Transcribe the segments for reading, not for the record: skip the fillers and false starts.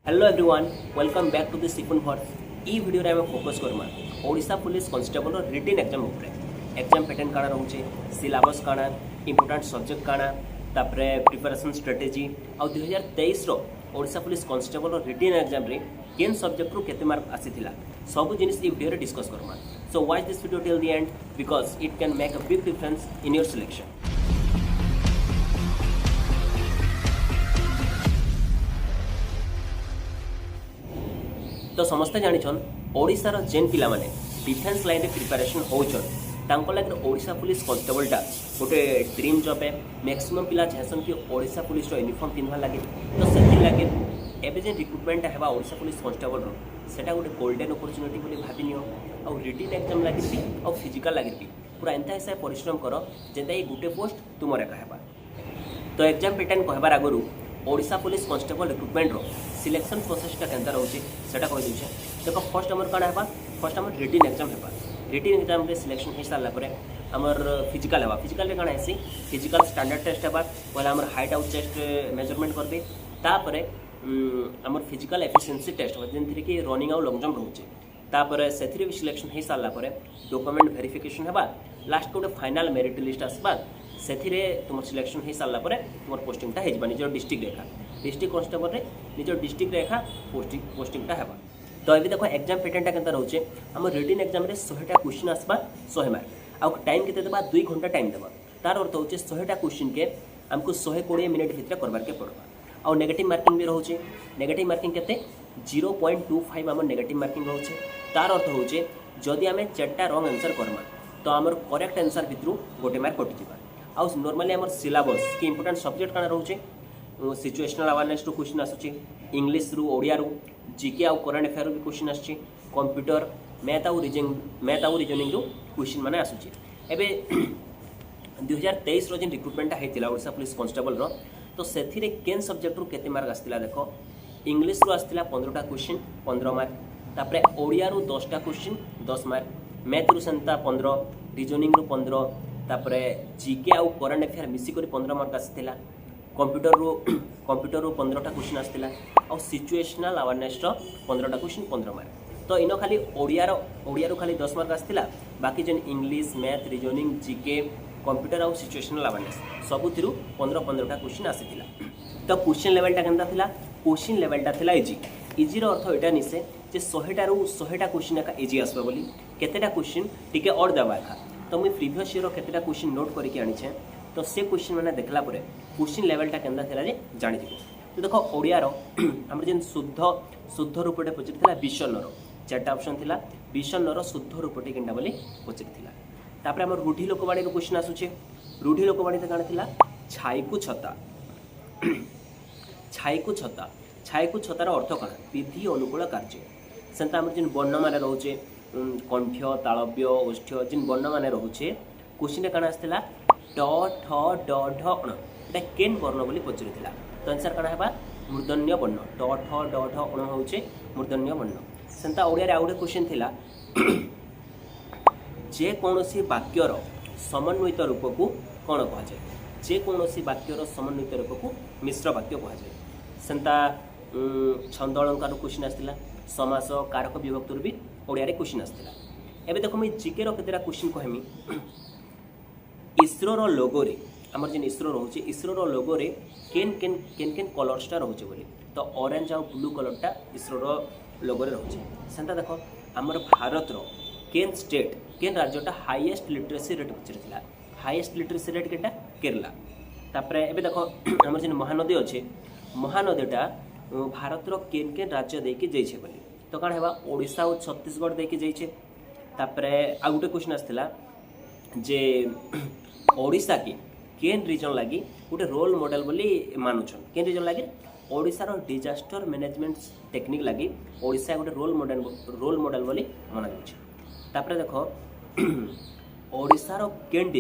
Hello everyone, welcome back to the सिफुन for ई video रे हम फोकस करमा Odisha police constable written exam ऊपर एग्जाम पैटर्न काना रहउचे सिलेबस काना इंपोर्टेंट सब्जेक्ट काना तापरे प्रिपरेशन स्ट्रेटेजी आ 2023 रो Odisha police constable written exam रे केन सब्जेक्ट रो केते मार्क आसीथिला सब जिनिस ई वीडियो रे डिस्कस करमा। So watch this video till the end because it can make a big difference in your selection. तो समस्ते जानिछन ओडिशार जेन पिला माने डिफेंस लाइन रे प्रिपरेशन होउछन तांको लागि ओडिशा पुलिस कांस्टेबल टा गोटे ड्रीम जॉब है। मैक्सिमम पिला चाहसन कि ओडिशा पुलिस रो यूनिफॉर्म पिनवा लागि तो सेति लागि एबे जे रिक्रूटमेंट हेबा ओडिशा पुलिस कांस्टेबल रो सेटा गोटे गोल्डन अपॉर्चुनिटी बोली भाबिनियो। आ रिटन एग्जाम लागि भी आ फिजिकल लागि भी पूरा एंता हिसाब परिश्रम करो जेंता ए गुटे पोस्ट तुमरे कहबा। तो एग्जाम पैटर्न कहबार आगरु ओडिशा पुलिस कांस्टेबल रिक्रूटमेंट रो सिलेक्शन प्रोसेस टा केनता रहउचे सेटा कहि दिउछे। देखो फर्स्ट हमर काना हेबा, फर्स्ट हमर रिटन एग्जाम हेबा। रिटन एग्जाम रे सिलेक्शन हे साला परे हमर फिजिकल हेबा। फिजिकल रे काना हेसी फिजिकल स्टैंडर्ड टेस्ट हेबा पहले हमर हाइट आउट चेस्ट मेजरमेंट करबे तापरे हमर फिजिकल एफिशिएंसी टेस्ट हो जेंथि कि रनिंग आ लॉन्ग जंप रहउचे तापरे सेथि भी सिलेक्शन हे साला परे डॉक्यूमेंट वेरिफिकेशन हेबा लास्ट को फाइनल मेरिट लिस्ट आसबा से तुम सिलेक्शन हो सारा पर तुम पोस्टिंगटा हो निजर डिस्ट्रिक्ट रेखा डिस्ट्रिक्ट कांस्टेबल रे निजर डिस्ट्रिक्ट रेखा पोस्टिंगटा हेबा। तो अभी देखो एग्जाम पैटर्न केनता रहउचे हम रिटन एग्जाम रे 100टा क्वेश्चन आसबा 100 मार्क आ टाइम केते देबा 2 घंटा टाइम देबा। तार अर्थ होचे 100टा क्वेश्चन के हमको 120 मिनट भितर करबार के पड़बा। आ नेगेटिव मार्किंग भी रहउचे नेगेटिव मार्किंग केते 0.25 हमर नेगेटिव मार्किंग रहउचे। तार अर्थ होचे जदि हमें 4टा रॉन्ग आंसर करमा तो हमर करेक्ट आंसर भितरु गोटे मार्क कटि जिबा। आउ नॉर्मली हमर सिलेबस की इंपोर्टेंट सब्जेक्ट काना रहउचे सिचुएशनल अवेयरनेस रो क्वेश्चन आसुचे इंग्लिश रू ओडिया रू जीके आउ करंट अफेयर भी क्वेश्चन आसुचे कंप्यूटर मैथ आउ रीजनिंग रू क्वेश्चन माने आसुचे। एबे 2023 रो जेन रिक्रूटमेंट हेतिला ओडिशा पुलिस कांस्टेबल रो तो सेथिरे केन सब्जेक्ट रू केते मार्क आस्तिला देखो इंग्लिश रू आस्तिला 15टा क्वेश्चन 15 मार्क तापरे ओडिया रू 10टा क्वेश्चन 10 मार्क मैथ रू सेंता 15 रीजनिंग रू 15 तापरे जीके आउ करंट अफेयर मिसी करी 15 मार्क आस्तिला कंप्यूटर रू 15टा क्वेश्चन आस्तिला आउ सिचुएशनल अवेयरनेस रो 15टा क्वेश्चन 15 मार्क। तो इनो खाली ओडिया रू खाली 10 मार्क आस्तिला बाकी जेन English math reasoning GK computer आउ सिचुएशनल अवेयरनेस सबुथिरु 15-15टा क्वेश्चन आसीतिला। तो क्वेश्चन लेवलटा केनता थिला क्वेश्चन लेवलटा थिला इजी रो अर्थ एटा निसे जे 100टा रू 100टा क्वेश्चन एका इजी आसबा बोली केतेटा क्वेश्चन टिके और देबा एका। तो मुझे प्रीवियस ईयर केतेटा क्वेश्चन नोट करके आनीछे तो से क्वेश्चन मैंने देखला परे क्वेश्चन लेवलटा केनता थिला जे जानि दिबो। तो देखो ओडिया रो हमर जेन शुद्ध रूपटे पचिरथिला विषणर 4टा ऑप्शन थिला विषणर शुद्ध रूपटे केनटा बोली पचिरथिला। तापर हमर रूढ़ी लोकवाणी रो क्वेश्चन आसुचे रूढ़ी लोकवाणी त काना थिला छाईकु छता छाईकु छता छाईकु छतार अर्थ काना विधि अनुकूल कार्य सेंता हमर जेन वर्ण माने रहउचे कंठ्य तालव्य ओष्ठ्य जिन वर्ण माने रहउचे क्वेश्चन काना आस्तिला ट ठ ड ढ अण एटा केन वर्ण बोली पचरिथिला। तो आंसर काना हेबा मूर्धन्य वर्ण ट ठ ड ढ अण होउचे मूर्धन्य वर्ण। सेंता ओडिया रे आउडे क्वेश्चन थिला जे कोनोसी वाक्यर समन्वित रूप को कोन कहा जाय जे कोनोसी वाक्यर समन्वित रूप को मिश्र वाक्य कहा जाय। सेंता छंद अलंकार क्वेश्चन आस्तिला समास कारक विभक्ति भी ओडिया रे क्वेश्चन आस्तिला। एबे देखो मैं जीके रो केतेरा क्वेश्चन कहमी इसरो रो लोगो रे हमर जेन इसरो रहउचे इसरो रो लोगो रे केन कलर्स टा रहउचे बोली तो ऑरेंज और ब्लू कलर टा इसरो रो लोगो रे रहउचे। सेंता देखो हमर भारत रो केन स्टेट केन राज्यटा हाईएस्ट लिटरेसी रेट पचरथिला हाईएस्ट लिटरेसी रेट केटा केरला। तापरे एबे देखो हमर जेन महानदी अछि महानदीटा भारत रो केन राज्य देके जाइछे बोली तो कौन है ओडिशा और छत्तीसगढ़ देके जाइए। तापरे आ गोटे क्वेश्चन आसला जे ओडिशा के केन रीजन लगी गोटे रोल मॉडल बोली मानुछन केन रीजन लगी ओडिशा रो डिजास्टर मैनेजमेंट टेक्निक लगी ओडिशा गोटे रोल मॉडल बोली माना जाउछ। तापरे देखो ओडिशा रो केन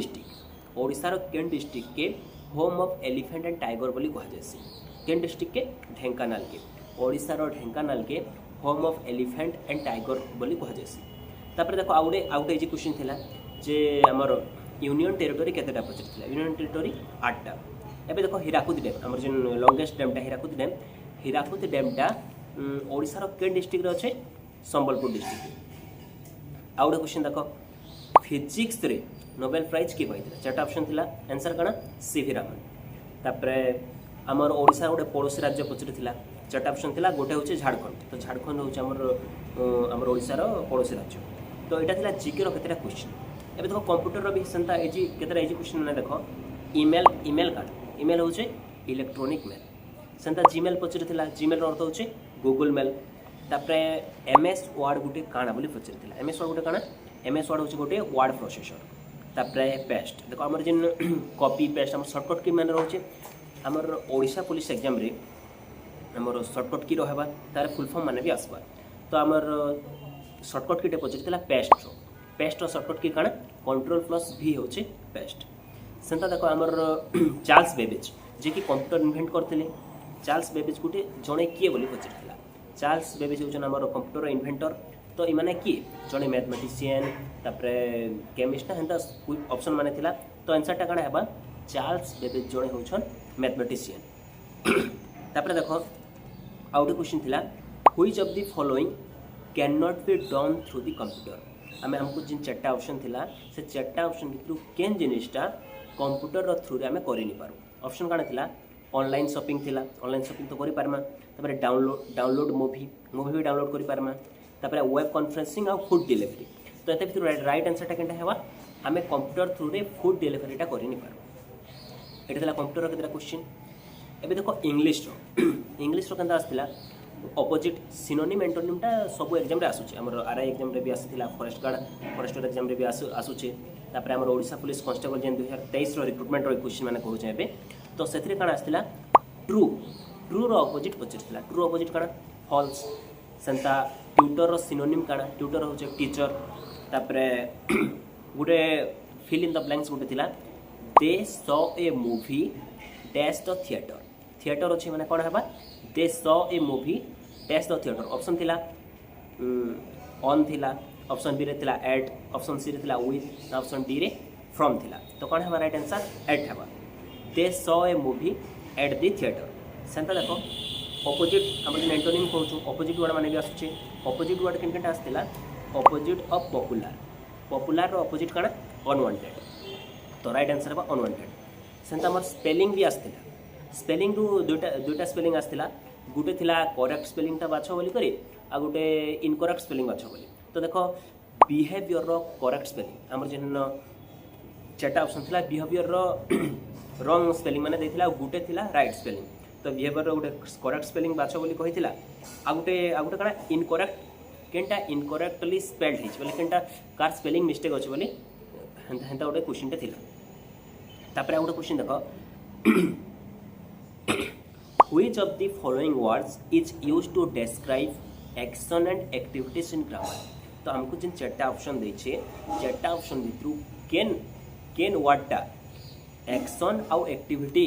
डिस्ट्रिक्ट के home of elephant and tiger बोली कहा जायसी केन डिस्ट्रिक्ट के ढेंकानाल के ओडिशा रो ढेंकानाल के home of elephant and tiger बोली कहा जायसी। तापर देखो आउटे इजी क्वेश्चन थिला जे हमर यूनियन टेरिटोरी केतेटा पचरथिला यूनियन टेरिटोरी 8टा। एबे देखो हीराकुद डैम हमर जेन लॉन्गेस्ट डैमटा हीराकुद डैमटा ओडिशार के डिस्ट्रिक्ट अच्छे संबलपुर डिस्ट्रिक्ट। आउ गोटे क्वेश्चन देख फिजिक्स रे नोबेल प्राइज किए पाई चार्टा ऑप्शन थिला आंसर कण सीवी रामन। तापरे आमर ओडिशा गोटे पड़ोसी राज्य पचर थिला चार्टा ऑप्शन थिला गोटे होचे झारखंड। तो झारखंड होचे आमर ओडिशार पड़ोसी राज्य। तो यहाँ थिला जीके रो केतेटा क्वेश्चन। एबे देखो कंप्यूटर रो भी सेंता एजी केतेटा एजी क्वेश्चन ने देखो ईमेल ईमेल कार्ड ईमेल होचे इलेक्ट्रॉनिक मेल सेंता जीमेल पचर थिला जीमेल रो अर्थ होचे गूगल मेल। तापरे एमएस वर्ड गोटे काना बोली पचर थिला एमएस वर्ड गोटे काना एमएस वर्ड होचे गोटे वर्ड प्रोसेसर। तापरे पेस्ट देखो आमर जिन कॉपी पेस्ट आमर शॉर्टकट की मैंने रोचे आमर ओडिशा पुलिस एग्जाम रे आमर शॉर्टकट की रहबा तार फुल फॉर्म माने भी आसबा। तो आमर शॉर्टकट की पचर थिला पेस्ट शॉर्टकट की काना कंट्रोल प्लस भी होचे पेस्ट। सेंता देखो आमर चार्ल्स बेबेज जे कि कंप्यूटर इन्वेंट करथिले चार्ल्स बेबेज गोटे जणे किए बोली पचर थिला। चार्ल्स बेबेज होचन आमर कंप्यूटर इन्वेंटर। तो इमाने किए जणे मैथमेटिशियन तापरे केमिस्ट हेंता ऑप्शन माने थिला। तो आंसर टा काना हेबा चार्ल्स बेबेज जणे होचन मैथमेटिशियन। तापरे देखो आउट क्वेश्चन थिला which of the following can not be done through the computer. आमे हमको जिन चारटा ऑप्शन थिला से चारटा ऑप्शन भितरु केन जिनिसटा कंप्यूटर रो थ्रू रे आमे करि नि पारू। ऑप्शन काना थिला ऑनलाइन शॉपिंग थिला ऑनलाइन शॉपिंग तो करि पारमा। तापरे डाउनलोड मूवी भी डाउनलोड करि पारमा। तापरे वेब कॉन्फ्रेंसिंग और फूड डिलीवरी। तो एते भितरु राइट आंसर टा केनटा हेबा आमे कंप्यूटर थ्रू रे फूड डिलीवरी टा करि नि पारू। एटा थिला कंप्यूटर रो केतरा क्वेश्चन। एबे देखो इंग्लिश रो केनता आस्थिला अपोजिट सिनोनिम एंटोनिम टा सब एग्जाम रे आसुचे हमर आरआई एग्जाम रे भी आसीथिला फॉरेस्टर एग्जाम रे भी आसुचे। तापरे हमर ओडिशा पुलिस कांस्टेबल जेन 2023 रो रिक्रुटमेंट रो क्वेश्चन माने कहूचे एबे। तो सेथरे काना आस्थिला ट्रू रो अपोजिट पचरथिला ट्रू अपोजिट काना फॉल्स। सेंता ट्यूटर रो सिनोनिम काना ट्यूटर होचे टीचर। तापरे गुटे फिल इन द ब्लैंक्स गुटे थिला दे saw a movie dash the theatre. Theatre अच्छे मैंने कौन है they saw a movie dash the theatre. Option थिला ऑन थिला ऑप्शन बी रे थिला एट ऑप्शन सी रे थिला विथ ऑप्शन डी रे फ्रॉम थिला। तो कौन है राइट आंसर एट है they saw a movie at the theatre. सेंता देखो अपोजिट हम एंटोनिम कहूँ अपोजिट वर्ड माने भी आसुचे अपोजिट वर्ड केन केनटा आसथिला अपोजिट ऑफ पॉपुलर रो अपोजिट काना अनवांटेड। तो राइट आंसर है अनवांटेड। सेंता हमर स्पेलिंग भी आसथिला स्पेलिंग रु दुटा स्पेलिंग आसथिला गुटे थिला करेक्ट स्पेलिंग ता बाछो बोली करी आ गुटे इनकरेक्ट स्पेलिंग बाछो बोली। तो देखो बिहेवियर रो करेक्ट स्पेलिंग हमर जेन चारटा ऑप्शन थिला बिहेवियर रो रॉन्ग स्पेलिंग माने देथिला गुटे थिला राइट स्पेलिंग। तो बिहेवियर रो गुटे करेक्ट स्पेलिंग बाछो बोली कहिथिला आ गुटे काना इनकरेक्ट केनटा इनकरेक्टली स्पेल्ड हिच बोली केनटा कार स्पेलिंग मिस्टेक अछि बोली हेंता गुटे क्वेश्चन ते थिला। तापरे गुटे क्वेश्चन देखो which of the following words is used to describe action and activities in grammar। तो हमको जिन चारटा ऑप्शन देछे चारटा ऑप्शन भितरु केन वर्डटा एक्शन आउ एक्टिविटी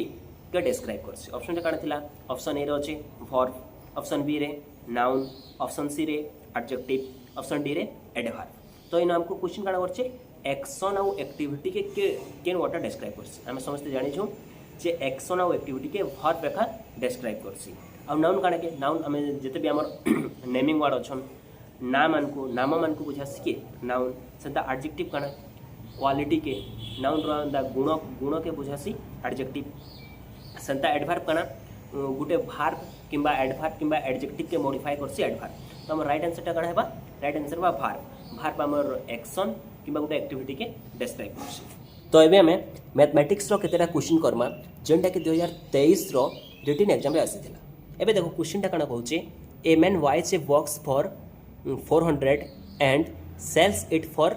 के डिस्क्राइब करछे। ऑप्शन टा काना थिला ऑप्शन ए रे अछि वर्ब ऑप्शन बी रे नाउन ऑप्शन सी रे एडजेक्टिव ऑप्शन डी रे एडवर्ब। तो इन हमको क्वेश्चन काना करछे एक्शन आउ एक्टिविटी के केन वर्डटा डिस्क्राइब करछे। हम समस्त जानि छु जे एक्शन आउ एक्टिविटी के वर्ब रेखा डिस्क्राइब करसी। आ नाउन काना के नाउन हमें जते भी हमर नेमिंग वर्ड अछन नाम मान को बुझासी के नाउन सेंता एडजेक्टिव काना क्वालिटी के नाउन रो दा गुण के बुझासी एडजेक्टिव। सेंता एडवर्ब काना गुटे वर्ब किंबा एडवर्ब किंबा एडजेक्टिव के मॉडिफाई करसी एडवर्ब। तो हमर राइट आंसर टा काना हेबा राइट आंसर बा वर्ब हमर एक्शन किंबा गुटे एक्टिविटी के डिस्क्राइब करसी। तो एबे हमें मैथमेटिक्स रो केतेटा क्वेश्चन करमा जेंटा कि 2023 रो रिटन एग्जाम रे आसीथिला। एबे देखो क्वेश्चन टा काना कहूचे a man buys a box for 400 and sells it for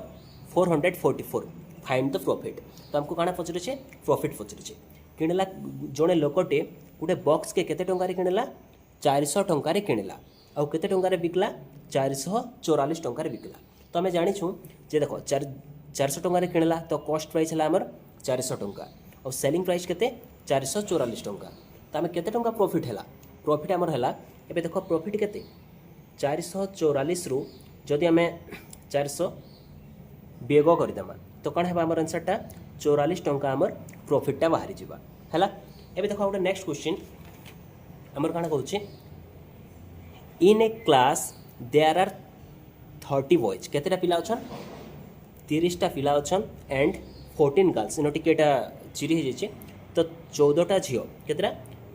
444 find the profit. तो हमको काना पचरे छे प्रॉफिट पचरे छे किनला जणे लोकटे गुटे बॉक्स के केते टंका रे किनला 400 टंका रे किनला आ केते टंका रे बिकला 444 टंका रे बिकला। तो हमें जानि छु जे देखो 400 टंका रे किनला तो कॉस्ट प्राइस है आमर 400 टंका और सेलिंग प्राइस केते 444 टंका। तो आम केते टंका प्रॉफिट है प्रॉफिट आमर है एबे देखो प्रॉफिट केते 444 रु जदि आम 400 बेग करदेमा तो कौन है आमर आंसर टा 44 टंका आमर प्रॉफिट टा बाहरी जावा है। एबे देखो गोटे नेक्स्ट क्वेश्चन आमर कौन कहूँ इन ए क्लास देयर आर 30 बॉयज केतेटा पिला अछन 30टा पिला अछन एंड 14 गर्ल्स इन टिकेटा चिरी हे जेचे तो 14टा झियो केतेटा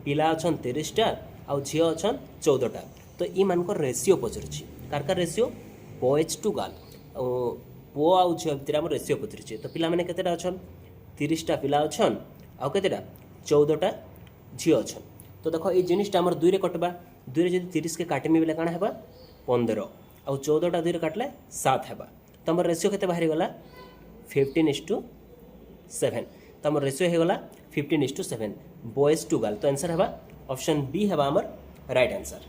पिला अछन 30टा आ झियो अछन 14टा तो ई मान को रेशियो पचरछि कार रेशियो बॉयज टू गर्ल पो आ झियो भितर हम रेशियो पचरछि तो पिला माने केतेटा अछन 30टा पिला अछन आ केतेटा 14टा झियो अछन तो देखो ये जिनिसटा हमर 2 रे कटबा 2 रे जदि 30 के काटेमी बेले काना हेबा 15 आ 14टा 2 रे काटले 7 हेबा तो हमर रेशियो केते बाहरी गला 15:7 तो हमर रेशियो हे गला 15:7 बॉयज टू गर्ल तो आंसर हेबा ऑप्शन बी हेबा हमर राइट आंसर।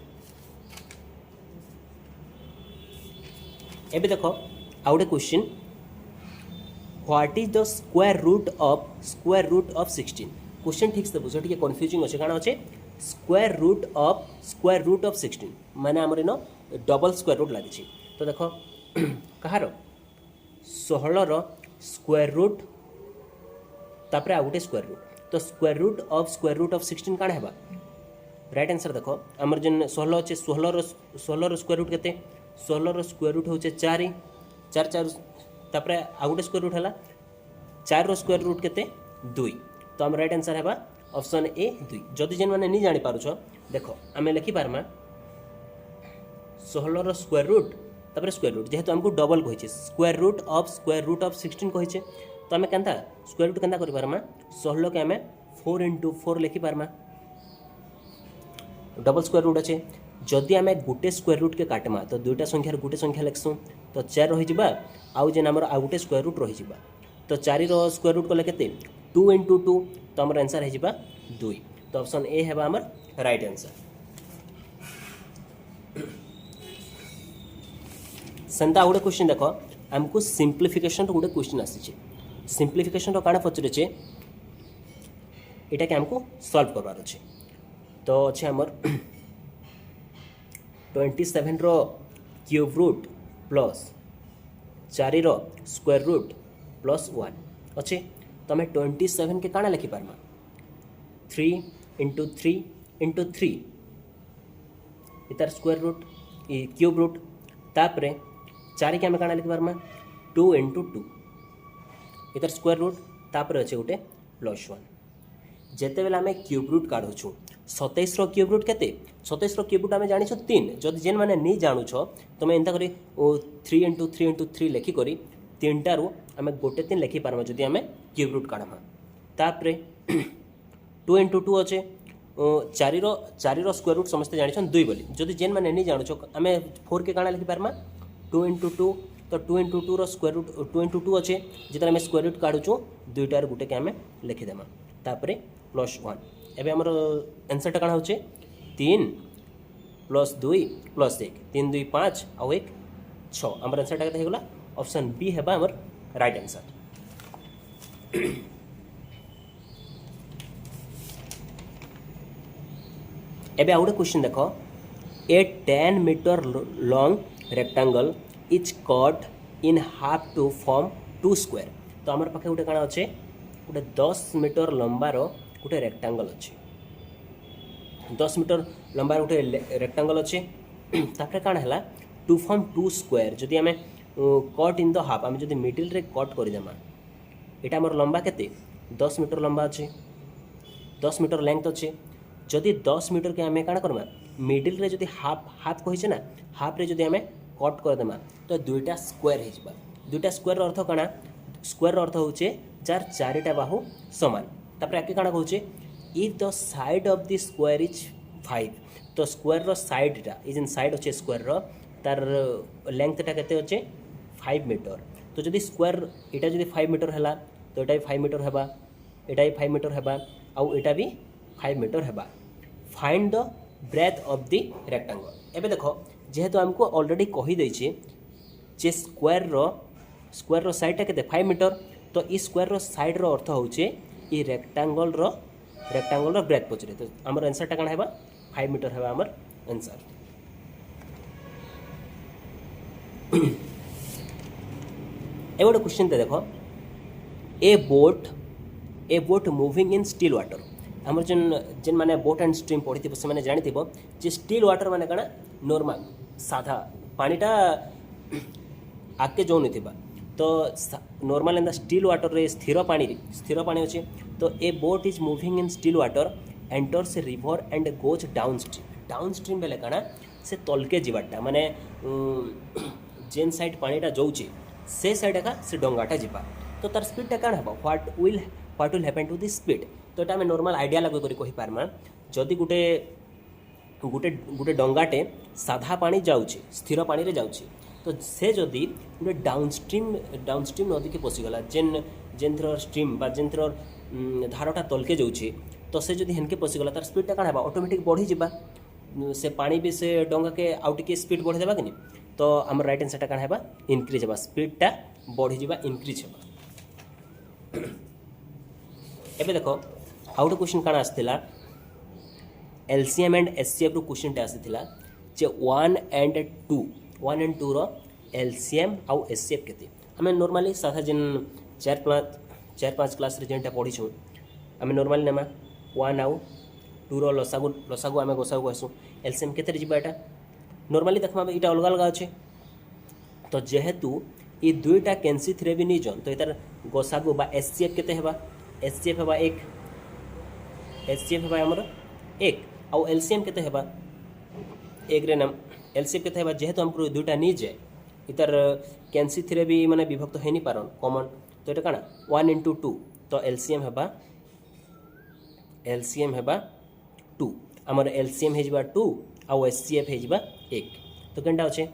एबे देखो आउटे question what is the square root of 16 question ठीक से बुझो टिके कंफ्यूजिंग अछि काना अछि स्क्वायर रूट ऑफ 16 माने हमर नो डबल स्क्वायर रूट लागि छी तो देखो कहारो 16 रो स्क्वायर रूट तापरे आ गुटे स्क्वायर रूट तो स्क्वायर रूट ऑफ 16 काना हेबा राइट आंसर देखो हमर जन 16 अछि 16 रो स्क्वायर रूट केते 16 रो स्क्वायर रूट होचे 4 4 तापरे आ गुटे स्क्वायर रूट हला 4 रो स्क्वायर रूट केते 2 तो हम राइट आंसर हेबा ऑप्शन ए 2 जदि जेन माने नहीं जानि पारुछ देखो आमे लिखि पारमा 16 रो स्क्वायर रूट तापर स्क्वायर रूट जेहेतु हमको डबल कहि छै स्क्वायर रूट ऑफ 16 कहि छै तो आमे केनता स्क्वायर रूट केनता करि पारमा 16 के आमे 4 * 4 लिखि पारमा डबल स्क्वायर रूट अछि जदि आमे गुटे स्क्वायर रूट के काटमा तो दुईटा संख्या रे गुटे संख्या लिखसु तो 4 रहि जिबा आउ जेन हमर आ गुटे स्क्वायर रूट रहि जिबा तो 4 रो स्क्वायर रूट कले केते 2 * 2 तो हमर आंसर है जिबा 2 तो ऑप्शन ए हेबा हमर राइट आंसर। सेंता गुटे क्वेश्चन देखो हमको सिंप्लिफिकेशन गुटे क्वेश्चन आसी छे सिंप्लिफिकेशन रो काना पचरे छे एटा के हमको सॉल्व करबार छे तो अच्छे हमर 27 रो क्यूब रूट प्लस 4 रो स्क्वायर रूट प्लस 1 अच्छे तो हमें 27 के काना लिखि पारमा 3 * 3 * 3 इतार स्क्वायर रूट ई क्यूब रूट तापरे 4 के हमें काना लिखि पारमा 2 * 2 इतार स्क्वायर रूट तापरे अच्छे गोटे प्लस 1 जेते बेला हमें क्यूब रूट काढु छु 27 रो क्यूब रूट केते 27 रो क्यूब रूट हमें जानि छ 3 जदि जेन माने नहीं जानु छ तो मैं एंता करी 3 * 3 * 3 लिखि करी 3टा रो हमें गोटे 3 लिखि पारमा जदि हमें क्यूब रूट काढमा तापरे 2 * 2 अच्छे 4 रो स्क्वायर रूट समस्त जानि छन 2 बोली जदि जेन माने नहीं जानु छ हमें 4 के काना लिखि पारमा 2 * 2 तो 2 * 2 रो स्क्वायर रूट 2 * 2 अच्छे जेतरा हमें स्क्वायर रूट काढु छु दुईटा रो गुटे के हमें लिखि देमा तापरे प्लस 1 एबे हमर आंसर टा काना होचे 3 + 2 + 1 3 * 2 = 5 आ 1 6 हमर आंसर टा केते हेगला ऑप्शन बी हेबा हमर राइट आंसर। एबे आउटे क्वेश्चन देखो a 10 metre long rectangle is cut in half to form 2 square तो हमर पाखे गोटे काना अच्छे गोटे 10 मीटर लंबा रो गोटे रेक्टेंगल अच्छे 10 मीटर लंबा गोटे रेक्टेंगल अच्छे तापर काना हला टू फॉर्म 2 स्क्वायर जदि हमें कट इन द हाफ आम जदि मिडिल रे कट करदेमा एटा हमर लंबा केते 10 मीटर लंबा अच्छे 10 मीटर लेंथ अच्छे जदि 10 मीटर के आम काना करमा मिडिल रे जदि हाफ कहिছে ना हाफ रे जदि आम कट करदेमा तो दुईटा स्क्वायर हो जाबा दुईटा स्क्वायर अर्थ काना स्क्वायर अर्थ होचे जार चारिटा बाहु समान तापर आके काना कहूचे if the side of the square is 5 तो स्क्वायर रो साइड टा इज इन साइड अच्छे स्क्वायर रो तार लेंथ टा केते अच्छे 5 मीटर तो जदि स्क्वायर एटा जदि 5 मीटर हला तो एटा भी 5 मीटर हेबा एटा भी 5 मीटर हेबा आउ एटा भी 5 मीटर हेबा find the breadth of the rectangle एबे देखो जेहेतु हमको ऑलरेडी कहि दै छी जे स्क्वायर रो साइड टा केते 5 मीटर तो ई स्क्वायर रो साइड रो अर्थ होचे ई रेक्टेंगल रो ब्रेथ पचरे तो हमर आंसर टा काना हेबा 5 मीटर हेबा हमर आंसर। ए गोटे क्वेश्चन ते देखो ए boat moving in still water हमर जेन माने बोट एंड स्ट्रीम पढ़ी से माने जानी जे स्टिल वाटर माने काना नॉर्मल साधा पानीटा आगे जो नहीं थिबा तो नॉर्मल एंड स्टिल वाटर रे स्थिर पानी अच्छे तो ए boat is moving in still water enters a river and goes down stream बेले काना से तलके जीवाटा माने जेन साइड पानीटा जाऊँचे से साइड एका से डंगाटा जीवा तो तार स्पीडटा काण हेबा what will happen to this speed तो ये आम नॉर्मल आइडिया लागू करी कहि पारमा जदि गोटे गोटे गोटे डंगाटे साधा पानी जाऊँचे स्थिर पानी रे जाऊँचे तो से जदि गोटे डाउनस्ट्रीम नदी के पशिगला जेन थ्रो स्ट्रीम बा जेन थ्रो धारटा तलके जाऊँचे तो से जदि हेनके पशिगला तार स्पीडटा काण हेबा ऑटोमेटिक बढ़ी जिबा से पानी भी से डंगा के आउ टिके स्पीड बढ़े देबा कि तो आम राइट आंसरटा काण हेबा इनक्रीज हेबा स्पीडटा बढ़ी जिबा इनक्रीज हेबा। एबे देखो आउ गोटे क्वेश्चन काण आसथिला एलसीएम एंड एचसीएफ रो क्वेश्चनटा आसीथिला जे 1 एंड 2 रो एलसीएम आउ एचसीएफ केते आमे नॉर्मली साधा जेन 4-5 क्लास रे जेनटा पढिछु आमे नॉर्मली नेमा 1 आउ 2 रो लसागु आमे गोसागु कहसु एलसीएम केते रे जिबा एटा नॉर्मली देखमा इटा अलग अलग अच्छे तो जेहेतु ये दुईटा कैंसी थ्रे भी नहीं जन तो इतार गोसागु बा एचसीएफ केते हेबा एचसीएफ हेबा 1 एचसीएफ हेबा हमर 1 आउ एलसीएम केते हेबा 1 रे नाम एलसीएफ केते हेबा जेहेतु हमको दुईटा नहीं जाए इतार कैंसी थ्रे भी माने विभक्त हेनी पारन कॉमन तो एटा काना 1 into 2 तो एलसीएम हेबा 2 हमर एलसीएम हे जिबा 2 आउ एचसीएफ हे जिबा 1 तो केनटा अच्छे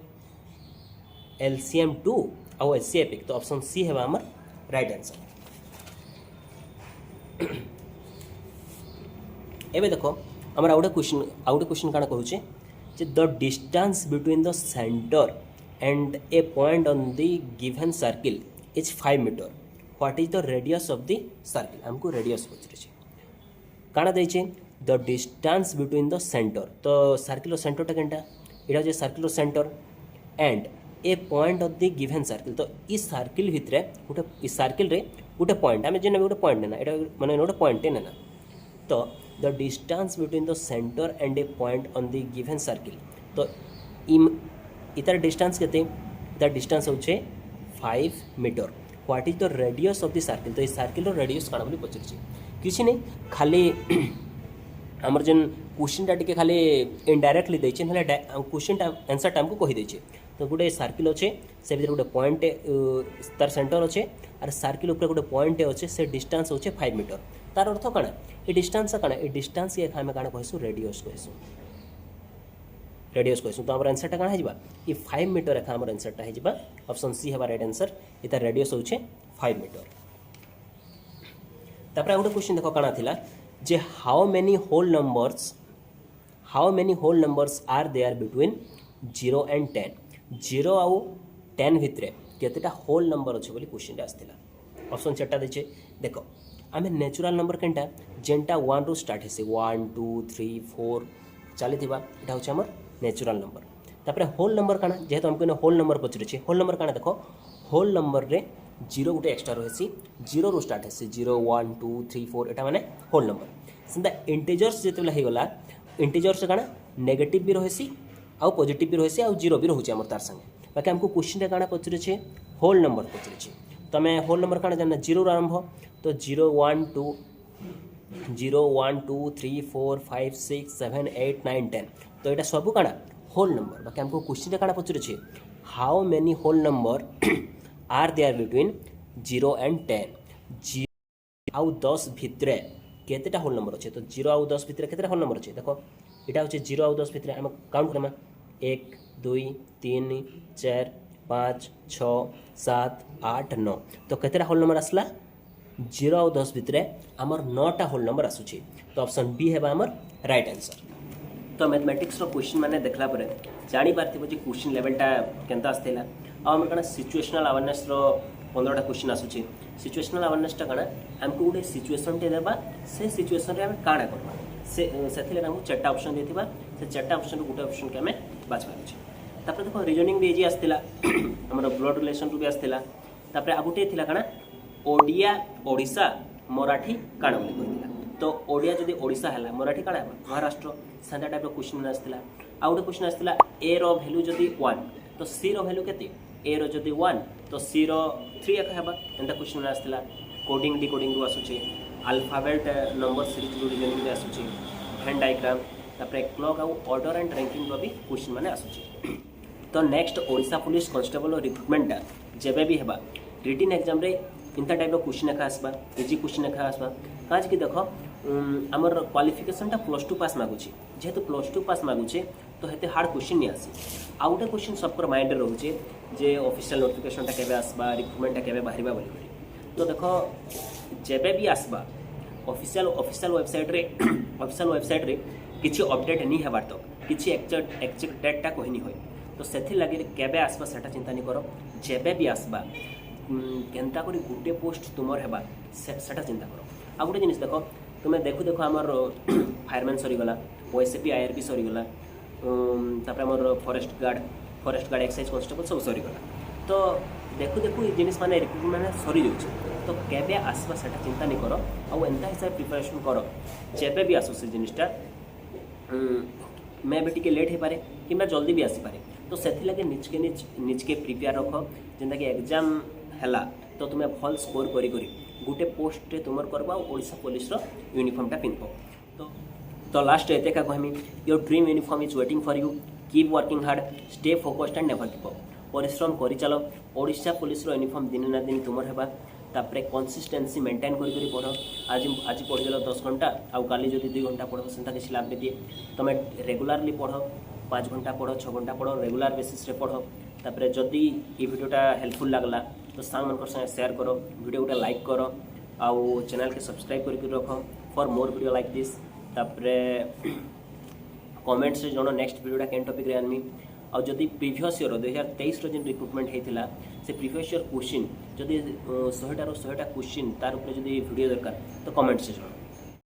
एलसीएम 2 आउ एचसीएफ 1 तो ऑप्शन सी हेबा हमर राइट आंसर। एबे देखो हमर आउटे क्वेश्चन काना कहूचे जे the distance between the centre and a point on the given circle is 5 metre what is the radius of the circle हमको रेडियस पचरे काना देछे the distance between the centre तो सर्किल सेंटरटा केनटा एटा जे circle centre and a point of the given circle तो ई सर्किल भितरे गोटे ई सर्किल रे गोटे पॉइंट आमे जेने गोटे पॉइंट नेना एटा माने गोटे पॉइंट नेना तो the distance between the centre and a point on the given circle तो इतार डिस्टेंस केते इतार डिस्टेंस होचे 5 metre what is the radius of the circle तो ई सर्किल रो रेडियस काना बोली पचरछि किछि नै खाली हमर जेन क्वेश्चनटा टिके खाली इनडायरेक्टली देछे नले क्वेश्चनटा आंसरटा हमको कहि देछे तो गोटे सर्किल अच्छे से भीतर गोटे पॉइंट तार सेंटर अच्छे और सर्किल ऊपर गोटे पॉइंट अच्छे से डिस्टेंस होचे 5 मीटर तार अर्थ काना ए डिस्टेंस काना ए डिस्टेंस ये आमे काना कहसु रेडियस कहसु तो हमर आंसरटा काना हेजिबा ई 5 मीटर एखा हमर आंसरटा हेजिबा ऑप्शन सी हेबा राइट आंसर इता रेडियस होचे 5 मीटर। तापर गोटे क्वेश्चन देखो काना थिला जे how many whole numbers are there between 0 and 10 0 आउ 10 भितरे केतेटा होल नंबर अच्छे बोली क्वेश्चन आसला ऑप्शन चार्टा देचे देखो आम नेचुरल नंबर केनटा जेनटा 1 रु स्टार्ट हेसे 1 2 3 4 चली एटा हूँ आम नेचुरल नंबर तापर होल नंबर काना जेहेतु हमको होल नंबर पचरे होल नंबर काना देखो होल नंबर रे 0 गोटे एक्सट्रा रही 0 रु स्टार्ट हेसे 0 1 2 3 4 एटा माने होल नंबर सेंता इंटीजर्स जेतेला हेगला इंटीजर्स काना नेगेटिव भी रही आउ पॉजिटिव भी रही आउ 0 भी रोचे आम तार संगे बाकी हमको क्वेश्चन काना पचरे होल नंबर पचरे तो आम होल नंबर काना जानना 0 आरंभ तो 0 1 2 3 4 5 6 7 8 9 10 तो यहाँ सब काना होल नंबर बाकी हमको क्वेश्चन काना पचरे how many whole number are there between 0 and 10 0 आउ 10 भितरे केतेटा होल नंबर अच्छे तो 0 आउ 10 भितरे केतेटा होल नंबर अच्छे देखो यहाँ हूँ 0 आउ 10 भितरे आम काउंट करमा 1 2 3 4 5 6 7 8 9 तो केतेटा होल नंबर आसला 0 आउ 10 भितरे आमर 9टा होल नंबर आसुची तो ऑप्शन बी है आमर राइट आंसर। तो मैथमेटिक्स रो क्वेश्चन माने देखला परे जानी पारथिबो जे क्वेश्चन लेवलटा केनता आस्तेला आ हमर कना सिचुएशनल अवेयरनेस रो 15टा क्वेश्चन आसुची सिचुएशनल अवेयरनेसटा कना हमको गोटे सिचुएशन टे देबा से सिचुएशन रे हम काडा करबा से सेथिले हमको चारटा ऑप्शन देथिबा से चारटा ऑप्शन रो गोटे ऑप्शन के हमें बाछ पारुची तापर देखो रीजनिंग भी एजी आस्तेला हमर ब्लड रिलेशन रो भी आस्तेला तापर आ गोटे थिला कना ओडिया ओडिसा मराठी काणा बोली कहला तो ओडिया जदि ओडिसा हला मराठी काणा महाराष्ट्र सेंता टाइप रो क्वेश्चन आस्तेला आउ गोटे क्वेश्चन आसाला ए रो वैल्यू जदि 1 तो सी रो वैल्यू केते ए रो जदि 1 तो सी रो 3 एका हेबा एंता क्वेश्चन आसाला कोडिंग डिकोडिंग रो आसुची अल्फाबेट नंबर सीरीज रीजनिंग रे आसुची वेन डायग्राम तापर क्लॉक आउ ऑर्डर एंड रैंकिंग रो भी क्वेश्चन माने आसुची। तो next Odisha police constable recruitment जेबे भी हेबा रिटन एग्जाम रे इंता टाइप क्वेश्चन एका आसबा इजी क्वेश्चन एका आसबा काज कि देख आमर क्वालिफिकेशनटा +2 पास मागुची जेहेतु +2 पास मागुचे तो हेते हार्ड क्वेश्चन नहीं आसी आउ गोटे क्वेश्चन सबकर माइंड रोचे जे ऑफिशियल नोटिफिकेशनटा केबे आसबा रिक्रुटमेंटटा केबे बाहरिबा बोली तो देख जेबे भी आसबा ऑफिशियल वेबसाइट रे किछि अपडेट नहीं हेबार तो किछि एक्जेक्ट डेटटा कहनी होय तो सेथि लगे केबे आसबा सेटा चिंता नहीं करो जेबे भी आसबा केनता करी गुटे पोस्ट तुमर हेबा सेटा चिंता करो आ गोटे जिनिस देखो तुम्हें देखो आमर फायरमैन सरीगला ओएसएपी आईआरबी सरीगला तापर आमर फॉरेस्ट गार्ड एक्साइज कांस्टेबल सब सरीगला तो देखो ये जिनिस माने रिक्रुटमेंट माने सरी जाउछ तो केबे आसबा सेटा चिंता नहीं करो आ एंता हिसाब प्रिपरेशन करो जेबे भी आसो से जिनिसटा मैं भी टिके लेट हो पारे कि जल्दी भी आसी पारे तो सेथि लगे निज के प्रिपेयर रख जेनता कि एग्जाम हैला तो तुम्हें भल स्कोर करी गोटे पोस्ट तुमर करबा ओडिशा पुलिस रो यूनिफॉर्मटा पिनबो तो लास्ट एते का कहमी your dream uniform is waiting for you keep working hard stay focused and never give up परिश्रम करि चलो ओडिशा पुलिस रो यूनिफॉर्म दिन ना दिन तुमर हेबा तापरे कंसिस्टेंसी मेंटेन करी पढ़ आज पढ़ीदेल 10 घंटा आउ काली जदि 2 घंटा पढ़ सेंता किसी लाभ नहीं दिए तुम रेगुलारली पढ़ 5 घंटा पढ़ 6 घंटा पढ़ रेगुलार बेसिस रे पढ़ तापरे जदि ये वीडियोटा हेल्पफुल लगला तो सांग मन संगे शेयर करो वीडियो गोटे लाइक करो आउ चैनल के सब्सक्राइब करके रख for more video like this तापरे कमेंट्स रे जनो नेक्स्ट वीडियोटा केन टॉपिक रे आनमी और जदि प्रीवियस ईयर 2023 जो रिक्रुटमेंट होता से प्रीवियस ईयर क्वेश्चन जदि 100 क्वेश्चन तार ऊपर जदि वीडियो दरकार तो कमेंट्स से जणाओ।